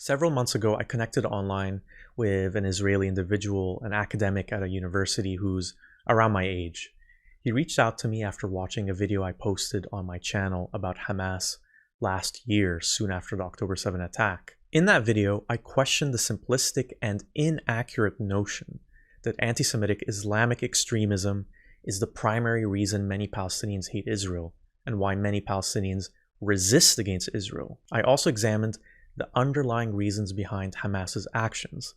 Several months ago, I connected online with an Israeli individual, an academic at a university who's around my age. He reached out to me after watching a video I posted on my channel about Hamas last year, soon after the October 7 attack. In that video, I questioned the simplistic and inaccurate notion that anti-Semitic Islamic extremism is the primary reason many Palestinians hate Israel and why many Palestinians resist against Israel. I also examined the underlying reasons behind Hamas's actions,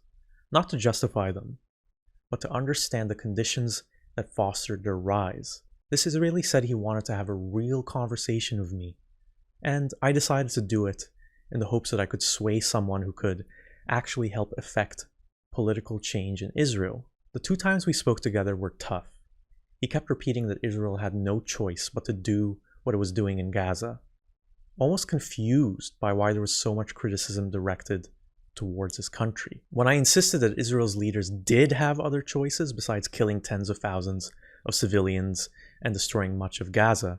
not to justify them, but to understand the conditions that fostered their rise. This Israeli said he wanted to have a real conversation with me, and I decided to do it in the hopes that I could sway someone who could actually help effect political change in Israel. The 2 times we spoke together were tough. He kept repeating that Israel had no choice but to do what it was doing in Gaza, almost confused by why there was so much criticism directed towards his country. When I insisted that Israel's leaders did have other choices besides killing tens of thousands of civilians and destroying much of Gaza,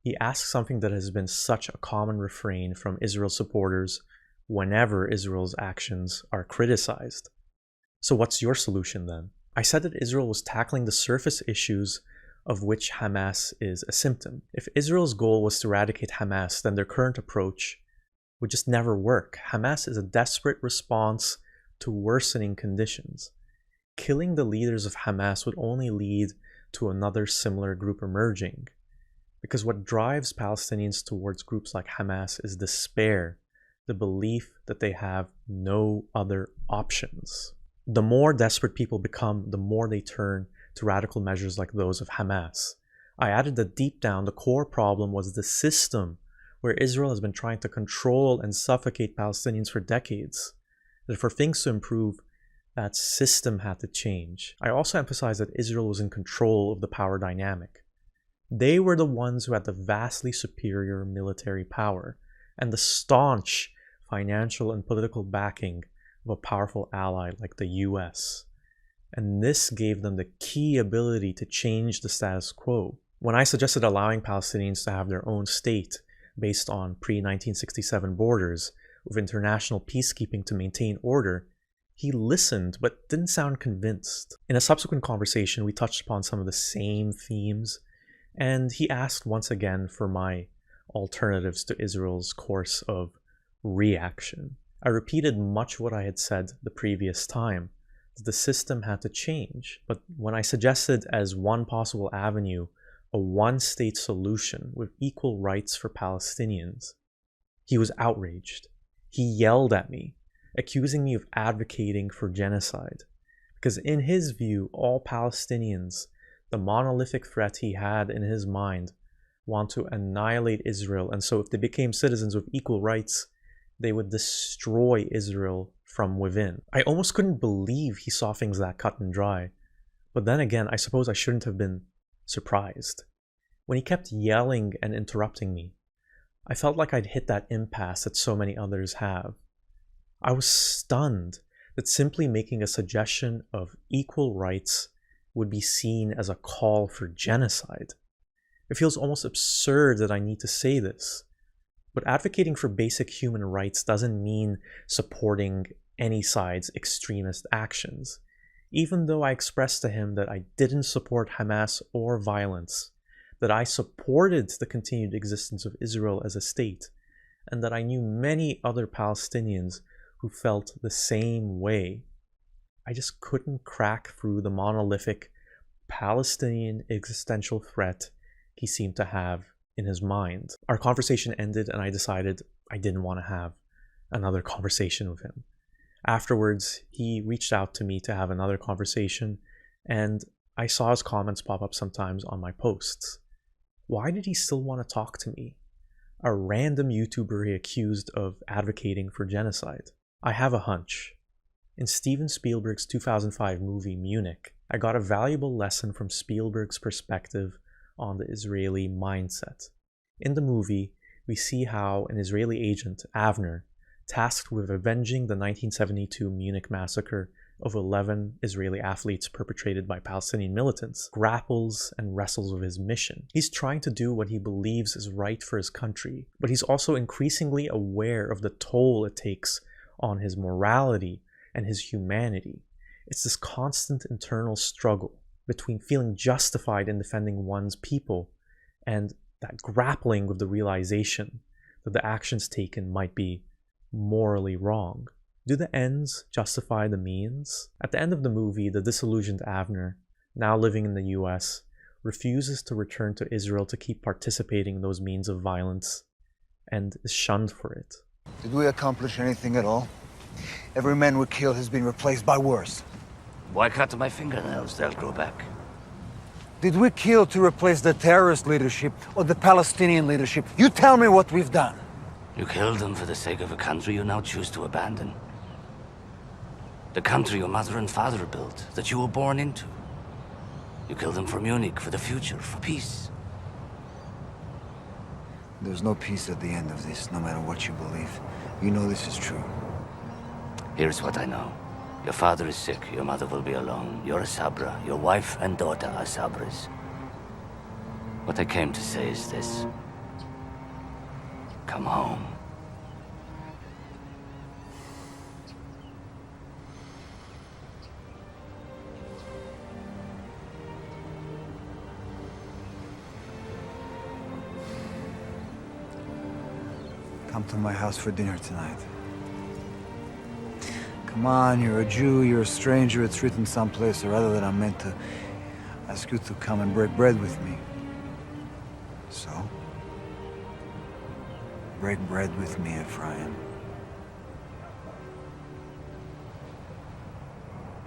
he asked something that has been such a common refrain from Israel supporters whenever Israel's actions are criticized. So what's your solution then? I said that Israel was tackling the surface issues of which Hamas is a symptom. If Israel's goal was to eradicate Hamas, then their current approach would just never work. Hamas is a desperate response to worsening conditions. Killing the leaders of Hamas would only lead to another similar group emerging, because what drives Palestinians towards groups like Hamas is despair, the belief that they have no other options. The more desperate people become, the more they turn to radical measures like those of Hamas. I added that deep down, the core problem was the system where Israel has been trying to control and suffocate Palestinians for decades. That for things to improve, that system had to change. I also emphasized that Israel was in control of the power dynamic. They were the ones who had the vastly superior military power and the staunch financial and political backing of a powerful ally like the US. And this gave them the key ability to change the status quo. When I suggested allowing Palestinians to have their own state based on pre-1967 borders with international peacekeeping to maintain order, he listened but didn't sound convinced. In a subsequent conversation, we touched upon some of the same themes, and he asked once again for my alternatives to Israel's course of reaction. I repeated much of what I had said the previous time. The system had to change, but when I suggested as one possible avenue a one-state solution with equal rights for Palestinians, he was outraged. He yelled at me, accusing me of advocating for genocide, because in his view, all Palestinians, the monolithic threat he had in his mind, want to annihilate Israel, and so if they became citizens with equal rights, they would destroy Israel from within. I almost couldn't believe he saw things that cut and dry. But then again, I suppose I shouldn't have been surprised. When he kept yelling and interrupting me, I felt like I'd hit that impasse that so many others have. I was stunned that simply making a suggestion of equal rights would be seen as a call for genocide. It feels almost absurd that I need to say this. But advocating for basic human rights doesn't mean supporting any side's extremist actions. Even though I expressed to him that I didn't support Hamas or violence, that I supported the continued existence of Israel as a state, and that I knew many other Palestinians who felt the same way, I just couldn't crack through the monolithic Palestinian existential threat he seemed to have in his mind. Our conversation ended and I decided I didn't want to have another conversation with him. Afterwards, he reached out to me to have another conversation, and I saw his comments pop up sometimes on my posts. Why did he still want to talk to me? A random YouTuber he accused of advocating for genocide. I have a hunch. In Steven Spielberg's 2005 movie Munich, I got a valuable lesson from Spielberg's perspective on the Israeli mindset. In the movie, we see how an Israeli agent, Avner, tasked with avenging the 1972 Munich massacre of 11 Israeli athletes perpetrated by Palestinian militants, grapples and wrestles with his mission. He's trying to do what he believes is right for his country, but he's also increasingly aware of the toll it takes on his morality and his humanity. It's this constant internal struggle between feeling justified in defending one's people and that grappling with the realization that the actions taken might be morally wrong. Do the ends justify the means? At the end of the movie, the disillusioned Avner, now living in the US, refuses to return to Israel to keep participating in those means of violence and is shunned for it. Did we accomplish anything at all? Every man we kill has been replaced by worse. Why cut my fingernails? They'll grow back. Did we kill to replace the terrorist leadership or the Palestinian leadership? You tell me what we've done. You killed them for the sake of a country you now choose to abandon. The country your mother and father built, that you were born into. You killed them for Munich, for the future, for peace. There's no peace at the end of this, no matter what you believe. You know this is true. Here's what I know. Your father is sick, your mother will be alone. You're a Sabra, your wife and daughter are Sabras. What I came to say is this. Come home. Come to my house for dinner tonight. Come on, you're a Jew, you're a stranger, it's written someplace or other that I'm meant to ask you to come and break bread with me. So, break bread with me, Ephraim.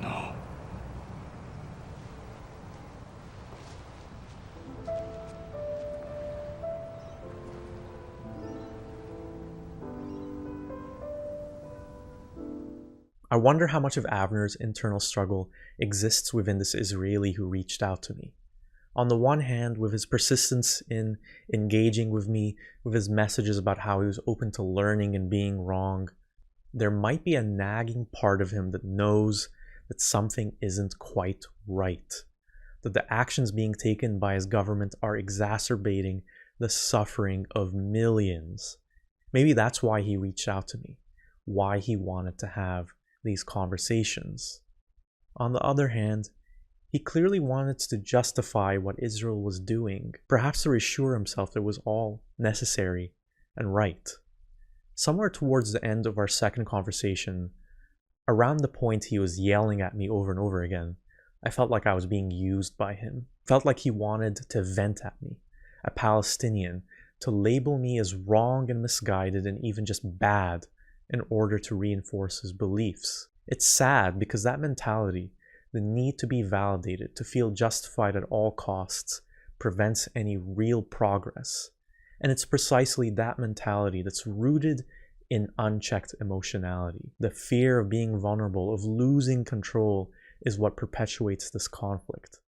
No. I wonder how much of Avner's internal struggle exists within this Israeli who reached out to me. On the one hand, with his persistence in engaging with me, with his messages about how he was open to learning and being wrong, there might be a nagging part of him that knows that something isn't quite right, that the actions being taken by his government are exacerbating the suffering of millions. Maybe that's why he reached out to me, why he wanted to have these conversations. On the other hand, he clearly wanted to justify what Israel was doing, perhaps to reassure himself that it was all necessary and right. Somewhere towards the end of our second conversation, around the point he was yelling at me over and over again, I felt like I was being used by him. Felt like he wanted to vent at me, a Palestinian, to label me as wrong and misguided and even just bad in order to reinforce his beliefs. It's sad because that mentality, the need to be validated, to feel justified at all costs, prevents any real progress. And it's precisely that mentality that's rooted in unchecked emotionality. The fear of being vulnerable, of losing control, is what perpetuates this conflict.